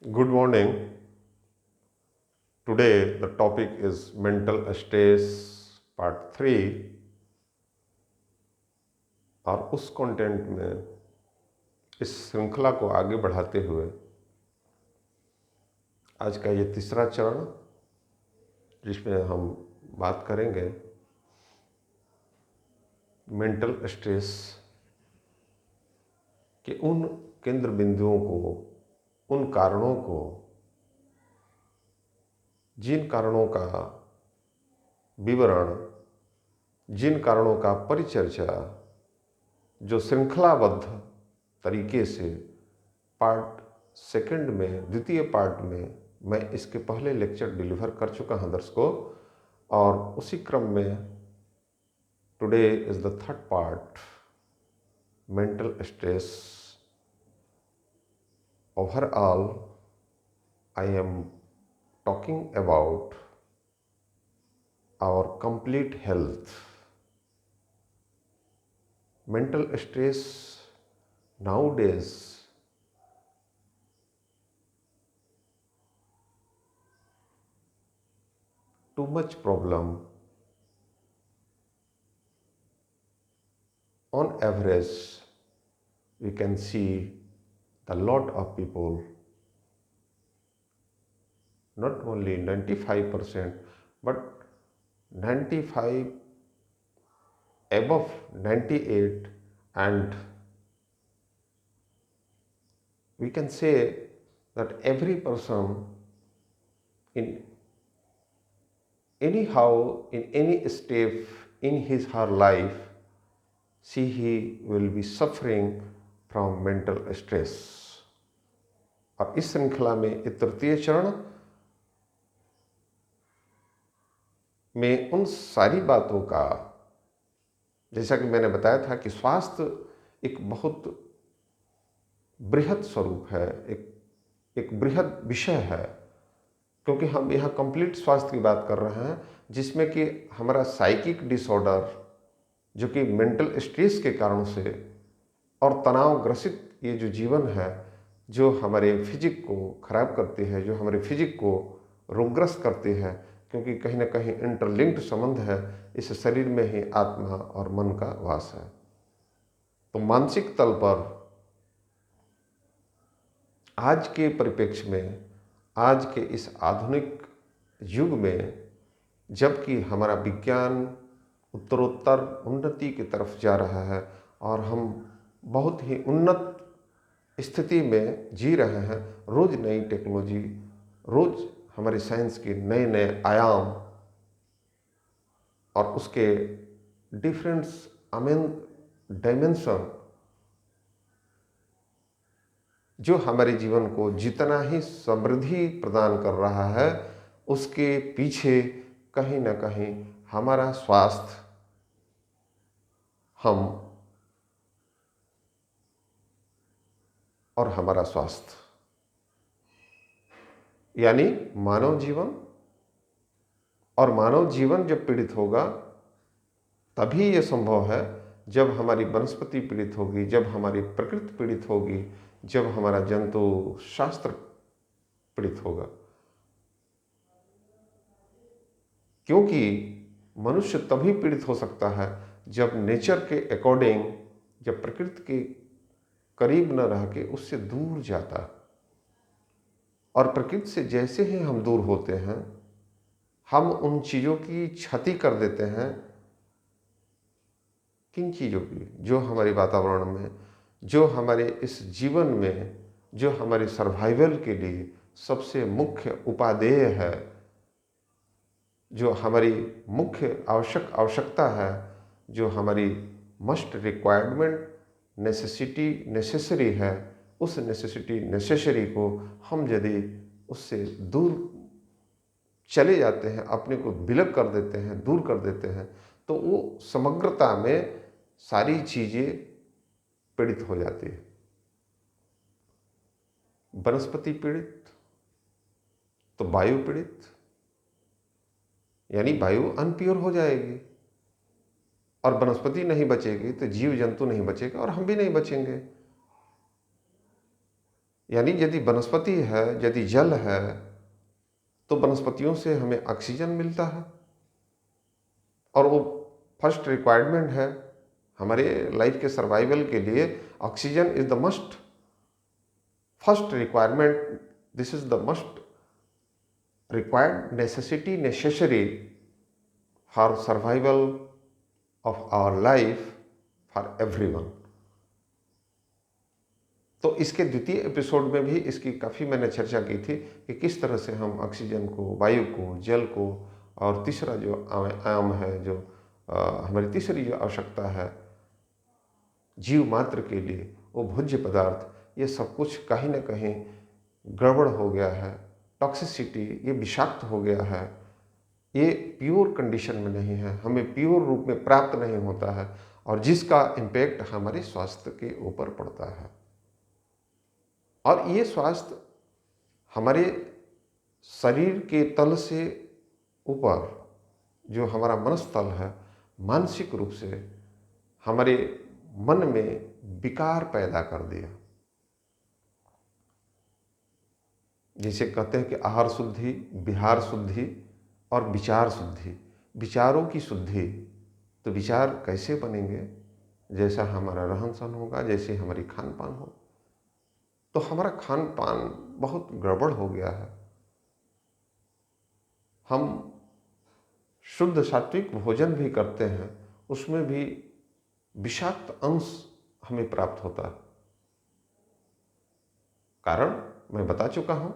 Good morning. Today the topic is mental stress part 3 और उस content में इस श्रृंखला को आगे बढ़ाते हुए आज का ये तीसरा चरण जिसमें हम बात करेंगे मेंटल स्ट्रेस के उन केंद्र बिंदुओं को, उन कारणों को, जिन कारणों का विवरण, जिन कारणों का परिचर्चा जो श्रृंखलाबद्ध तरीके से पार्ट सेकंड में, द्वितीय पार्ट में मैं इसके पहले लेक्चर डिलीवर कर चुका हूं दर्शकों, और उसी क्रम में today is the third part, mental stress. Overall I am talking about our complete health. Mental stress nowadays too much problem. On average, we can see a lot of people, not only 95%, but 95 above 98, and we can say that every person in anyhow in any step in his her life he will be suffering from mental stress। और इस श्रृंखला में इस तृतीय चरण में उन सारी बातों का, जैसा कि मैंने बताया था कि स्वास्थ्य एक बहुत बृहद स्वरूप है, एक बृहद विषय है, क्योंकि हम यहाँ कंप्लीट स्वास्थ्य की बात कर रहे हैं, जिसमें कि हमारा साइकिक डिसऑर्डर जो कि मेंटल स्ट्रेस के कारण से और तनाव ग्रसित ये जो जीवन है, जो हमारे फिजिक को खराब करती है, जो हमारे फिजिक को रोगग्रस्त करती है, क्योंकि कहीं ना कहीं इंटरलिंक्ड संबंध है, इस शरीर में ही आत्मा और मन का वास है। तो मानसिक तल पर आज के परिप्रेक्ष्य में, आज के इस आधुनिक युग में, जबकि हमारा विज्ञान उत्तरोत्तर उन्नति की तरफ जा रहा है और हम बहुत ही उन्नत स्थिति में जी रहे हैं, रोज नई टेक्नोलॉजी, रोज हमारी साइंस के नए नए आयाम और उसके डिफरेंट डायमेंशन जो हमारे जीवन को जितना ही समृद्धि प्रदान कर रहा है, उसके पीछे कहीं ना कहीं हमारा स्वास्थ्य, हम और हमारा स्वास्थ्य यानी मानव जीवन, और मानव जीवन जब पीड़ित होगा तभी यह संभव है जब हमारी वनस्पति पीड़ित होगी, जब हमारी प्रकृति पीड़ित होगी, जब हमारा जंतु शास्त्र पीड़ित होगा। क्योंकि मनुष्य तभी पीड़ित हो सकता है जब नेचर के अकॉर्डिंग, जब प्रकृति के करीब न रह के उससे दूर जाता। और प्रकृति से जैसे ही हम दूर होते हैं, हम उन चीज़ों की क्षति कर देते हैं। किन चीज़ों की? जो हमारे वातावरण में, जो हमारे इस जीवन में, जो हमारे सर्वाइवल के लिए सबसे मुख्य उपादेय है, जो हमारी मुख्य आवश्यकता है, जो हमारी मस्ट रिक्वायरमेंट नेसेसरी है, उस नेसेसरी को हम यदि उससे दूर चले जाते हैं, अपने को विलग कर देते हैं, दूर कर देते हैं, तो वो समग्रता में सारी चीज़ें पीड़ित हो जाती है। वनस्पति पीड़ित तो वायु पीड़ित, यानी वायु अनप्योर हो जाएगी, और वनस्पति नहीं बचेगी तो जीव जंतु नहीं बचेगा और हम भी नहीं बचेंगे। यानी यदि वनस्पति है, यदि जल है, तो वनस्पतियों से हमें ऑक्सीजन मिलता है और वो फर्स्ट रिक्वायरमेंट है हमारे लाइफ के सर्वाइवल के लिए। Oxygen is the must first requirement, this is the must required necessity, necessary for survival of our life for everyone. तो इसके द्वितीय एपिसोड में भी इसकी काफ़ी मैंने चर्चा की थी कि किस तरह से हम ऑक्सीजन को, वायु को, जल को, और तीसरा जो आयाम है, जो हमारी तीसरी जो आवश्यकता है जीव मात्र के लिए, वो भोज्य पदार्थ, ये सब कुछ कहीं ना कहीं गड़बड़ हो गया है। टॉक्सिसिटी, ये विषाक्त हो गया है, ये प्योर कंडीशन में नहीं है, हमें प्योर रूप में प्राप्त नहीं होता है, और जिसका इम्पैक्ट हमारे स्वास्थ्य के ऊपर पड़ता है। और ये स्वास्थ्य हमारे शरीर के तल से ऊपर, जो हमारा मनस्तल है, मानसिक रूप से हमारे मन में विकार पैदा कर दिया। जिसे कहते हैं कि आहार शुद्धि, विहार शुद्धि और विचार शुद्धि। विचारों की शुद्धि, तो विचार कैसे बनेंगे? जैसा हमारा रहन सहन होगा, जैसे हमारी खान पान हो। तो हमारा खान पान बहुत गड़बड़ हो गया है। हम शुद्ध सात्विक भोजन भी करते हैं, उसमें भी विषाक्त अंश हमें प्राप्त होता है। कारण मैं बता चुका हूं,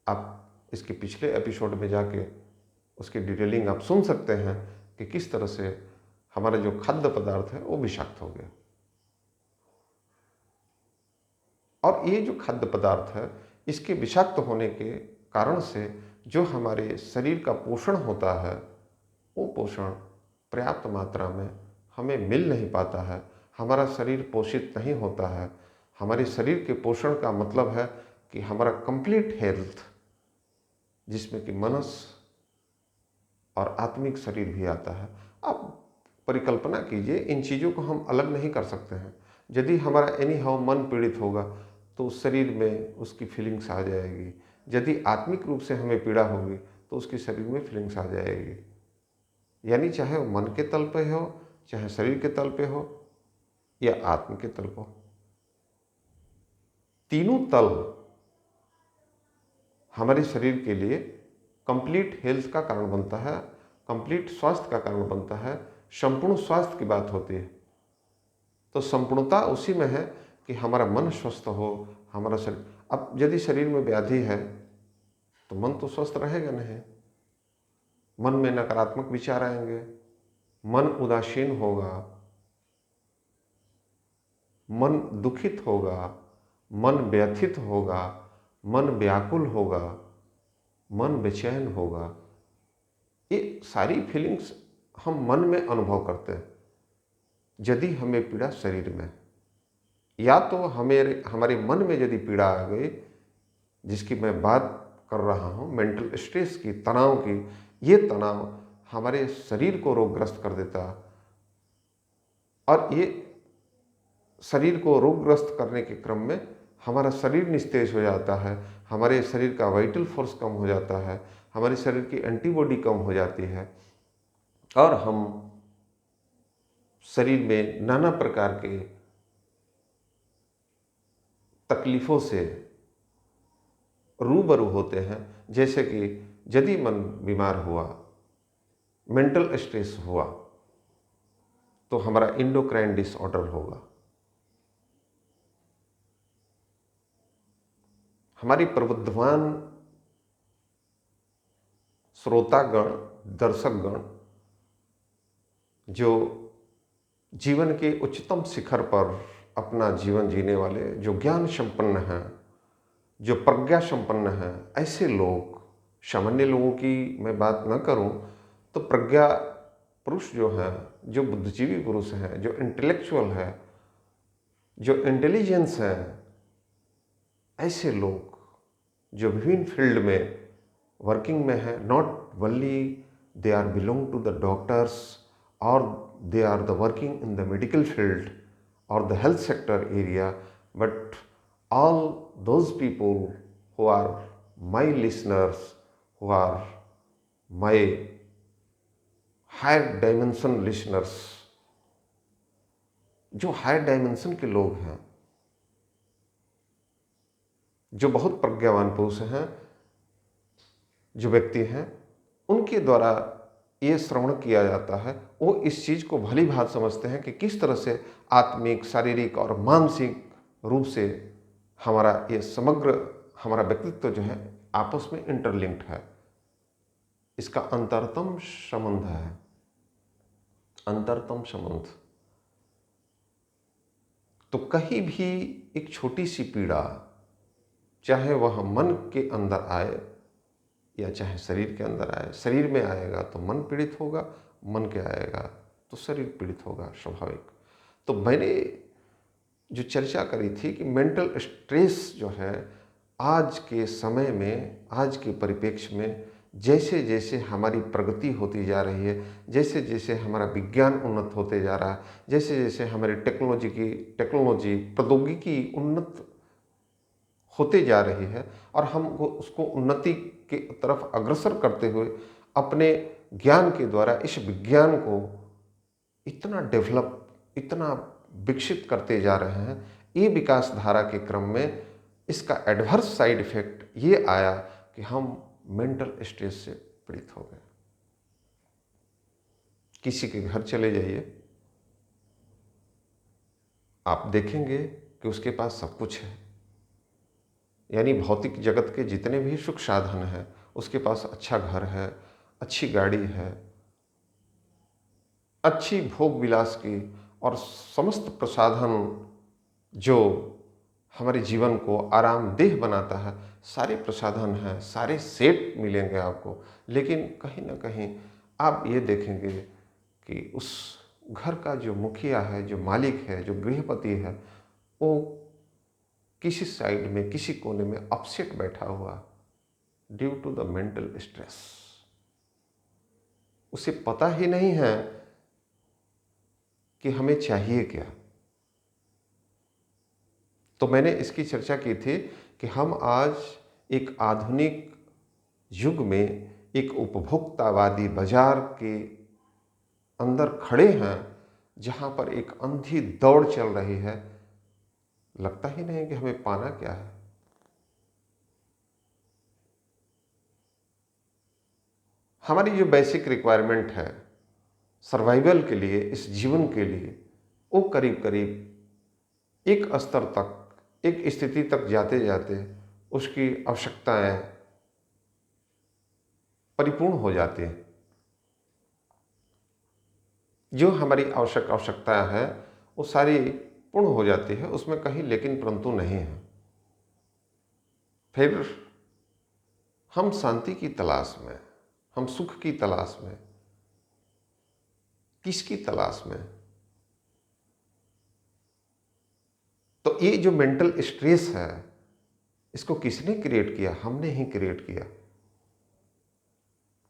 आप इसके पिछले एपिसोड में जाके उसकी डिटेलिंग आप सुन सकते हैं कि किस तरह से हमारा जो खाद्य पदार्थ है वो विषाक्त हो गया। और ये जो खाद्य पदार्थ है, इसके विषाक्त होने के कारण से जो हमारे शरीर का पोषण होता है, वो पोषण पर्याप्त मात्रा में हमें मिल नहीं पाता है। हमारा शरीर पोषित नहीं होता है। हमारे शरीर के पोषण का मतलब है कि हमारा कंप्लीट हेल्थ, जिसमें कि मनस और आत्मिक शरीर भी आता है। आप परिकल्पना कीजिए, इन चीज़ों को हम अलग नहीं कर सकते हैं। यदि हमारा एनी हाउ मन पीड़ित होगा तो उस शरीर में उसकी फीलिंग्स आ जाएगी। यदि आत्मिक रूप से हमें पीड़ा होगी तो उसके शरीर में फीलिंग्स आ जाएगी। यानी चाहे वो मन के तल पे हो, चाहे शरीर के तल पे हो, या आत्म के तल पे हो, तीनों तल हमारे शरीर के लिए कंप्लीट हेल्थ का कारण बनता है, कंप्लीट स्वास्थ्य का कारण बनता है। संपूर्ण स्वास्थ्य की बात होती है तो संपूर्णता उसी में है कि हमारा मन स्वस्थ हो, हमारा शरीर। अब यदि शरीर में व्याधि है तो मन तो स्वस्थ रहेगा नहीं। मन में नकारात्मक विचार आएंगे, मन उदासीन होगा, मन दुखित होगा, मन व्यथित होगा, मन व्याकुल होगा, मन बेचैन होगा। ये सारी फीलिंग्स हम मन में अनुभव करते हैं यदि हमें पीड़ा शरीर में, या तो हमारे मन में यदि पीड़ा आ गई, जिसकी मैं बात कर रहा हूँ, मेंटल स्ट्रेस की, तनाव की, ये तनाव हमारे शरीर को रोगग्रस्त कर देता। और ये शरीर को रोगग्रस्त करने के क्रम में हमारा शरीर निस्तेज हो जाता है, हमारे शरीर का वाइटल फोर्स कम हो जाता है, हमारे शरीर की एंटीबॉडी कम हो जाती है, और हम शरीर में नाना प्रकार के तकलीफ़ों से रूबरू होते हैं। जैसे कि यदि मन बीमार हुआ, मेंटल स्ट्रेस हुआ, तो हमारा इंडोक्राइन डिसऑर्डर होगा। हमारी प्रबुद्धवान श्रोतागण, दर्शकगण, जो जीवन के उच्चतम शिखर पर अपना जीवन जीने वाले, जो ज्ञान संपन्न हैं, जो प्रज्ञा संपन्न हैं, ऐसे लोग, सामान्य लोगों की मैं बात न करूं तो प्रज्ञा पुरुष जो हैं, जो बुद्धिजीवी पुरुष हैं, जो इंटेलेक्चुअल है, जो इंटेलिजेंस है, ऐसे लोग जो विभिन्न फील्ड में वर्किंग में है, not only they are belong to the doctors और they are the working in the medical field or the health sector area, but all those people who are my listeners, who are my higher dimension listeners, जो higher dimension के लोग हैं, जो बहुत प्रज्ञावान पुरुष हैं, जो व्यक्ति हैं, उनके द्वारा ये श्रवण किया जाता है, वो इस चीज को भली भांति समझते हैं कि किस तरह से आत्मिक, शारीरिक और मानसिक रूप से हमारा ये समग्र हमारा व्यक्तित्व जो है आपस में इंटरलिंक्ड है। इसका अंतरतम संबंध है, अंतरतम संबंध। तो कहीं भी एक छोटी सी पीड़ा, चाहे वह मन के अंदर आए या चाहे शरीर के अंदर आए, शरीर में आएगा तो मन पीड़ित होगा, मन के आएगा तो शरीर पीड़ित होगा, स्वाभाविक। तो मैंने जो चर्चा करी थी कि मेंटल स्ट्रेस जो है आज के समय में, आज के परिप्रेक्ष्य में जैसे जैसे हमारी प्रगति होती जा रही है, जैसे जैसे हमारा विज्ञान उन्नत होते जा रहा है, जैसे जैसे हमारी टेक्नोलॉजी प्रौद्योगिकी उन्नत होते जा रही है और हम उसको उन्नति के तरफ अग्रसर करते हुए अपने ज्ञान के द्वारा इस विज्ञान को इतना डेवलप, इतना विकसित करते जा रहे हैं। ये विकास धारा के क्रम में इसका एडवर्स साइड इफेक्ट ये आया कि हम मेंटल स्ट्रेस से पीड़ित हो गए। किसी के घर चले जाइए, आप देखेंगे कि उसके पास सब कुछ है, यानी भौतिक जगत के जितने भी सुख साधन हैं, उसके पास अच्छा घर है, अच्छी गाड़ी है, अच्छी भोग विलास की और समस्त प्रसाधन जो हमारे जीवन को आरामदेह बनाता है, सारे प्रसाधन हैं, सारे सेट मिलेंगे आपको। लेकिन कहीं ना कहीं आप ये देखेंगे कि उस घर का जो मुखिया है, जो मालिक है, जो गृहपति है, वो किसी साइड में, किसी कोने में अपसेट बैठा हुआ due to the mental stress. उसे पता ही नहीं है कि हमें चाहिए क्या। तो मैंने इसकी चर्चा की थी कि हम आज एक आधुनिक युग में एक उपभोक्तावादी बाजार के अंदर खड़े हैं, जहां पर एक अंधी दौड़ चल रही है। लगता ही नहीं कि हमें पाना क्या है। हमारी जो बेसिक रिक्वायरमेंट है सर्वाइवल के लिए, इस जीवन के लिए, वो करीब करीब एक स्तर तक, एक स्थिति तक जाते जाते उसकी आवश्यकताएं परिपूर्ण हो जाती हैं। जो हमारी आवश्यकताएं हैं वो सारी पूर्ण हो जाती है, उसमें कहीं लेकिन परंतु नहीं है। फिर हम शांति की तलाश में, हम सुख की तलाश में, किसकी तलाश में? तो ये जो मेंटल स्ट्रेस है, इसको किसने क्रिएट किया? हमने ही क्रिएट किया।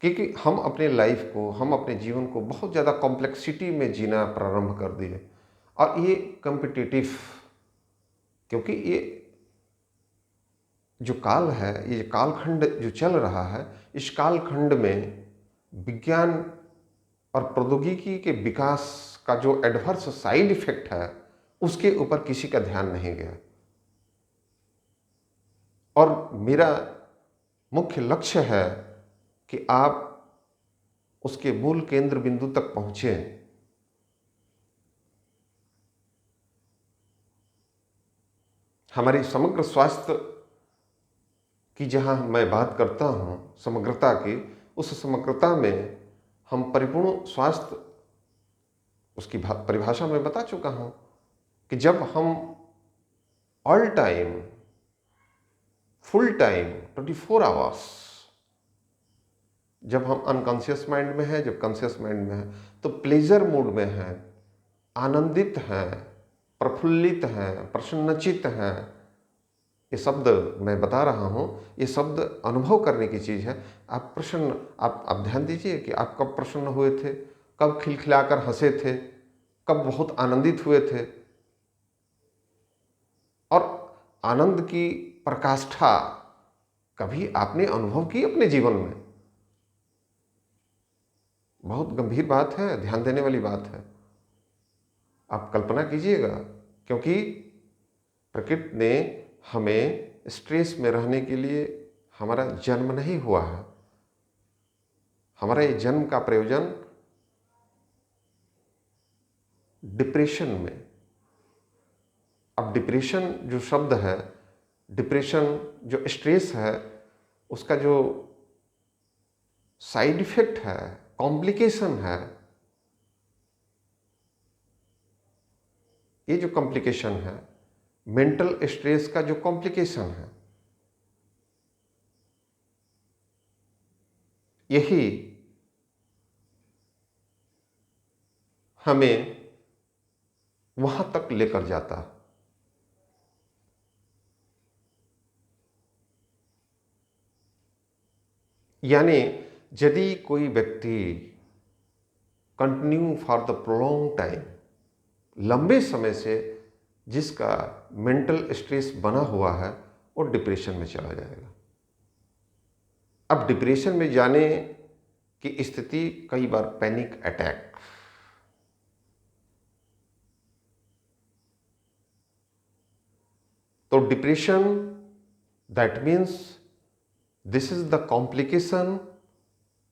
क्योंकि हम अपने लाइफ को, हम अपने जीवन को बहुत ज़्यादा कॉम्प्लेक्सिटी में जीना प्रारंभ कर दिए। और ये कॉम्पिटिटिव, क्योंकि ये जो काल है, ये कालखंड जो चल रहा है, इस कालखंड में विज्ञान और प्रौद्योगिकी के विकास का जो एडवर्स साइड इफेक्ट है, उसके ऊपर किसी का ध्यान नहीं गया। और मेरा मुख्य लक्ष्य है कि आप उसके मूल केंद्र बिंदु तक पहुंचे। हमारी समग्र स्वास्थ्य की जहां मैं बात करता हूं, समग्रता की, उस समग्रता में हम परिपूर्ण स्वास्थ्य, उसकी परिभाषा मैं बता चुका हूं कि जब हम all time, full time, 24 hours, जब हम अनकॉन्शियस माइंड में हैं, जब कॉन्शियस माइंड में हैं, तो प्लेजर मूड में हैं, आनंदित हैं, प्रफुल्लित हैं, प्रसन्नचित हैं। ये शब्द मैं बता रहा हूँ, ये शब्द अनुभव करने की चीज़ है। आप प्रसन्न, आप ध्यान दीजिए कि आप कब प्रसन्न हुए थे, कब खिलखिलाकर हंसे थे, कब बहुत आनंदित हुए थे। और आनंद की प्रकाष्ठा कभी आपने अनुभव की अपने जीवन में? बहुत गंभीर बात है, ध्यान देने वाली बात है। आप कल्पना कीजिएगा, क्योंकि प्रकृति ने हमें स्ट्रेस में रहने के लिए हमारा जन्म नहीं हुआ है। हमारा ये जन्म का प्रयोजन डिप्रेशन में। अब डिप्रेशन जो शब्द है, डिप्रेशन जो स्ट्रेस है, उसका जो साइड इफेक्ट है, कॉम्प्लिकेशन है, ये जो कॉम्प्लिकेशन है, मेंटल स्ट्रेस का जो कॉम्प्लिकेशन है, यही हमें वहां तक लेकर जाता है। यानी यदि कोई व्यक्ति continue for the prolong time, लंबे समय से जिसका मेंटल स्ट्रेस बना हुआ है, वो डिप्रेशन में चला जाएगा। अब डिप्रेशन में जाने की स्थिति कई बार पैनिक अटैक, तो depression that means this is the complication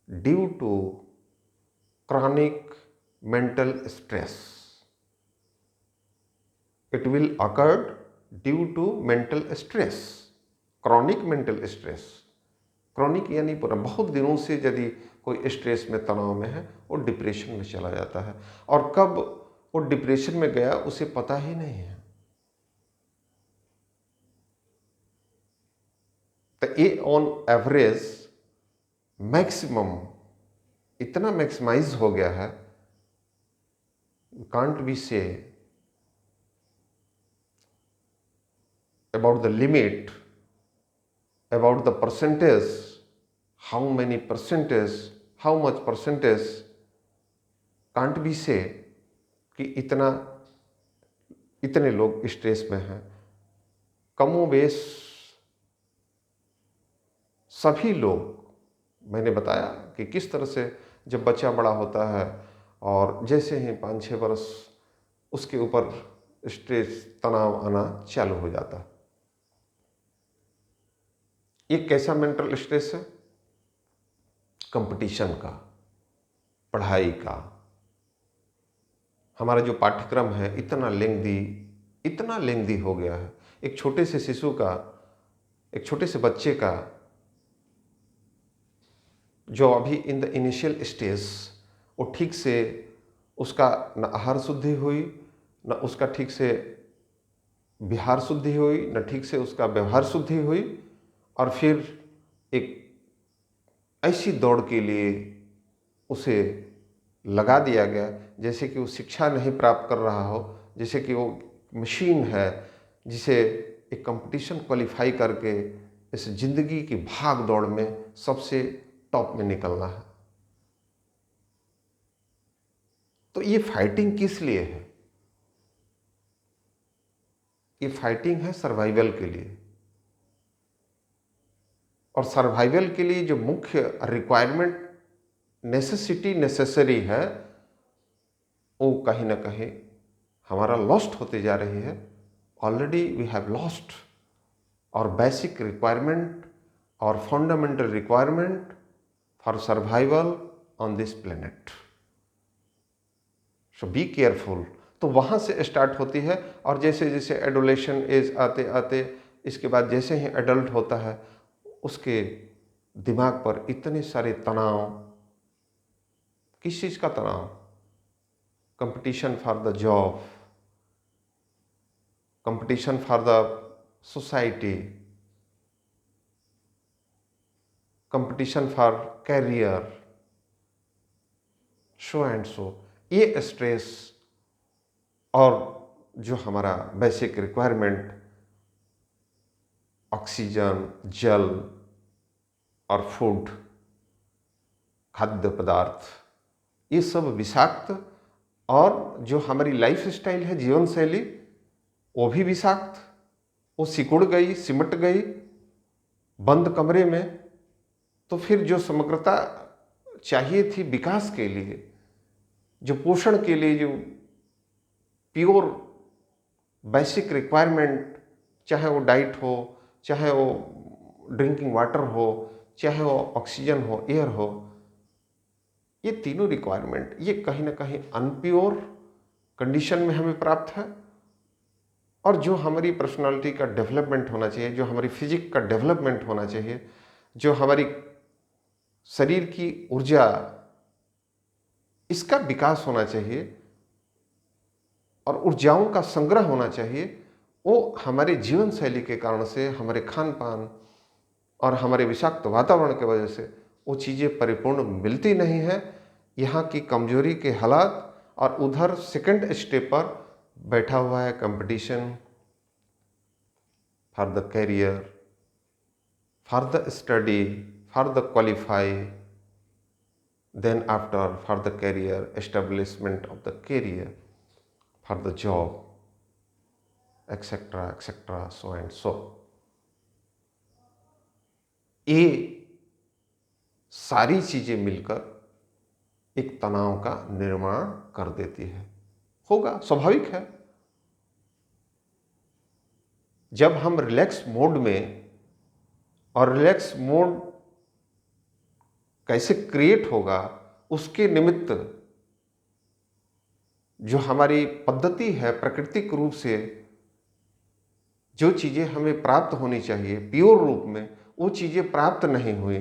due to chronic mental stress. It will occur due to mental stress. Chronic mental stress. Chronic यानी पूरा बहुत दिनों से यदि कोई स्ट्रेस में, तनाव में है, वो डिप्रेशन में चला जाता है, और कब वो डिप्रेशन में गया उसे पता ही नहीं है। तो ये ऑन एवरेज मैक्सिमम इतना मैक्सिमाइज हो गया है, कांट बी से about the limit, about the percentage, how many percentage, how much percentage, can't be say कि इतने लोग स्ट्रेस में हैं। कमोबेश सभी लोग, मैंने बताया कि किस तरह से जब बच्चा बड़ा होता है और जैसे ही 5-6 वर्ष उसके ऊपर स्ट्रेस, तनाव आना चालू हो जाता है। ये कैसा मेंटल स्ट्रेस है? कंपटीशन का, पढ़ाई का। हमारा जो पाठ्यक्रम है इतना लेंदी हो गया है। एक छोटे से शिशु का, एक छोटे से बच्चे का, जो अभी इन द इनिशियल स्टेज, वो ठीक से उसका न आहार शुद्धि हुई, न उसका ठीक से विहार शुद्धि हुई, न ठीक से उसका व्यवहार शुद्धि हुई, और फिर एक ऐसी दौड़ के लिए उसे लगा दिया गया जैसे कि वो शिक्षा नहीं प्राप्त कर रहा हो, जैसे कि वो मशीन है जिसे एक कंपटीशन क्वालिफाई करके इस जिंदगी की भाग दौड़ में सबसे टॉप में निकलना है। तो ये फाइटिंग किस लिए है? ये फाइटिंग है सर्वाइवल के लिए, और सर्वाइवल के लिए जो मुख्य रिक्वायरमेंट, नेसेसरी है, वो कहीं ना कहीं हमारा लॉस्ट होते जा रही है। ऑलरेडी वी हैव लॉस्ट और बेसिक रिक्वायरमेंट और fundamental requirement for survival on this planet. So be careful. तो वहाँ से स्टार्ट होती है, और जैसे जैसे एडोलेशन एज आते आते, इसके बाद जैसे ही एडल्ट होता है, उसके दिमाग पर इतने सारे तनाव। किस चीज़ का तनाव? Competition for the job, competition for the society, competition for career, so and so. ये स्ट्रेस और जो हमारा बेसिक रिक्वायरमेंट, ऑक्सीजन, जल और फूड, खाद्य पदार्थ, ये सब विषाक्त, और जो हमारी लाइफ स्टाइल है, जीवन शैली, वो भी विषाक्त, वो सिकुड़ गई, सिमट गई बंद कमरे में, तो फिर जो समग्रता चाहिए थी विकास के लिए, जो पोषण के लिए, जो प्योर बेसिक रिक्वायरमेंट, चाहे वो डाइट हो, चाहे वो ड्रिंकिंग वाटर हो, चाहे वो ऑक्सीजन हो, एयर हो, ये तीनों रिक्वायरमेंट ये कहीं ना कहीं अनप्योर कंडीशन में हमें प्राप्त है। और जो हमारी पर्सनालिटी का डेवलपमेंट होना चाहिए, जो हमारी फिजिक का डेवलपमेंट होना चाहिए, जो हमारी शरीर की ऊर्जा, इसका विकास होना चाहिए और ऊर्जाओं का संग्रह होना चाहिए, वो हमारे जीवन शैली के कारण से, हमारे खान पान और हमारे विषाक्त वातावरण की वजह से वो चीज़ें परिपूर्ण मिलती नहीं है। यहाँ की कमजोरी के हालात, और उधर सेकंड स्टेप पर बैठा हुआ है competition for the career, for the study, for the qualify, then after for the career, establishment of the career, for the job, etcetera etcetera, so and so. ये सारी चीजें मिलकर एक तनाव का निर्माण कर देती है। होगा, स्वाभाविक है। जब हम रिलैक्स मोड में, और रिलैक्स मोड कैसे क्रिएट होगा, उसके निमित्त जो हमारी पद्धति है, प्राकृतिक रूप से जो चीजें हमें प्राप्त होनी चाहिए प्योर रूप में, वो चीजें प्राप्त नहीं हुई,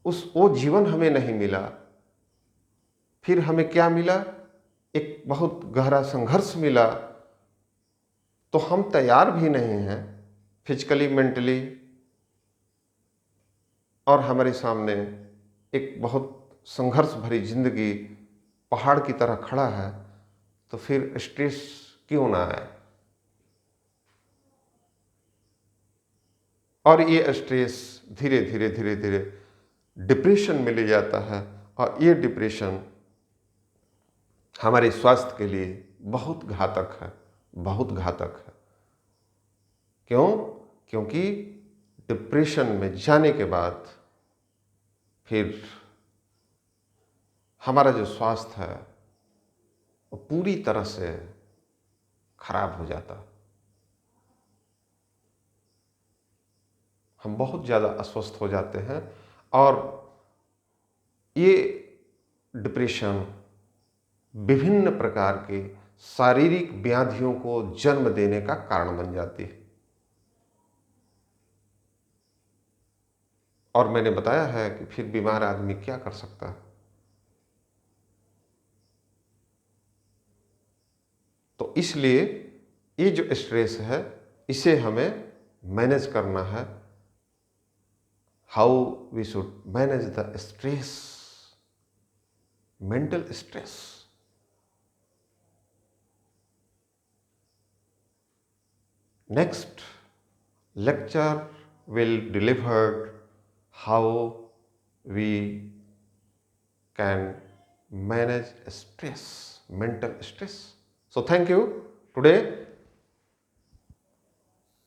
वो जीवन हमें नहीं मिला। फिर हमें क्या मिला? एक बहुत गहरा संघर्ष मिला। तो हम तैयार भी नहीं हैं फिजिकली, मेंटली, और हमारे सामने एक बहुत संघर्ष भरी जिंदगी पहाड़ की तरह खड़ा है, तो फिर स्ट्रेस क्यों ना आए? और ये स्ट्रेस धीरे धीरे धीरे धीरे डिप्रेशन में ले जाता है, और ये डिप्रेशन हमारे स्वास्थ्य के लिए बहुत घातक है, बहुत घातक है। क्यों? क्योंकि डिप्रेशन में जाने के बाद फिर हमारा जो स्वास्थ्य है वो पूरी तरह से खराब हो जाता है। हम बहुत ज़्यादा अस्वस्थ हो जाते हैं, और ये डिप्रेशन विभिन्न प्रकार के शारीरिक व्याधियों को जन्म देने का कारण बन जाती है। और मैंने बताया है कि फिर बीमार आदमी क्या कर सकता है। तो इसलिए ये जो स्ट्रेस है, इसे हमें मैनेज करना है। How we should manage the stress, mental stress. Next lecture will deliver how we can manage stress, mental stress. So thank you. Today